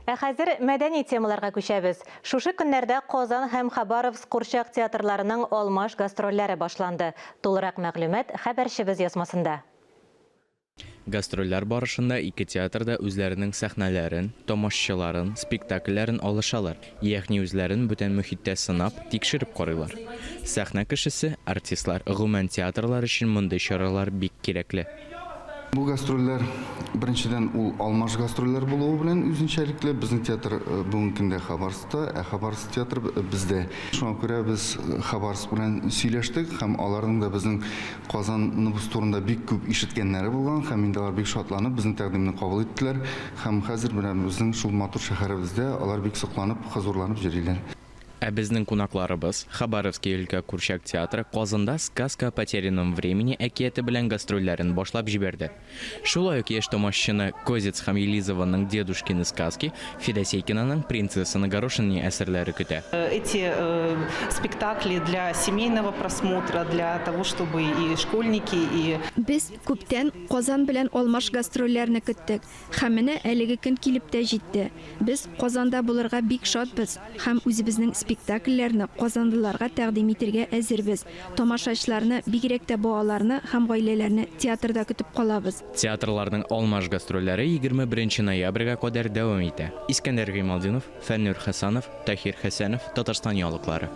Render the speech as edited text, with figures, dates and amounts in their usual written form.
Хәзер мәдәни темаларга күчәбез. Шушы көннәрдә Казан һәм Хабаровск курчак театрларының алмаш гастрольләре башланды. Тулырак мәгълүмат хәбәрчебез язмасында. Гастрольләр барышында ике театрда үзләренең сәхнәләрен, тамашачыларын, спектакльләрен алышалар. Ягъни үзләрен бүтән мөхиттә сынап, тикшереп карыйлар. Сәхнә кешесе, артистлар, гомумән театрлар өчен мондай чаралар бик кирәкле. Bu gastrollar birinchidan ул алмаш gastrollar булуы белән үзенчәлекле. Безнең театр бүгенге көндә Хабаровскта, Хабаровск театры бездә. Шуңа күрә без Хабаровск белән сөйләштек һәм аларның да безнең Казан нубус турында бик күп ишеткәннәре булган һәм инде алар бик шатланып безнең тәкъдимне кабул иттеләр һәм хәзер белән безнең шул матур шәһәребездә алар бик сокланып, хозурланып йөриләр. Ә безнең кунакларыбыз Хабаровский өлкә курчак театры Казанда «Сказка о потерянном времени» әкияте белән гастрольләрен башлап җибәрде. Шулай ук яшь тамашачыны Козец һәм Елизованың «Дедушкины сказки», Федосейкинаның «Принцесса на горошине» әсәрләре көтә. Эти спектакли для семейного просмотра, для того, чтобы и школьники, и... Без күптән Казан белән алмаш гастрольләрне көттек. Һәм менә әлеге көн килеп тә җитте. Без Казанда булырга бик шатбыз һәм үзебезнең спектакльләрне казанлыларга тәкъдим итәргә әзербез. Тамашачыларны, бигрәк тә балаларны һәм гаиләләрне театрда көтеп калабыз. Театрларның алмаш гастрольләре 21 ноябрьгә кадәр дәвам итә. Искәндәр Гыймалдинов, Фәннүр Хәсәнов, Тахир Хәсәнов, Татарстан ялыклары.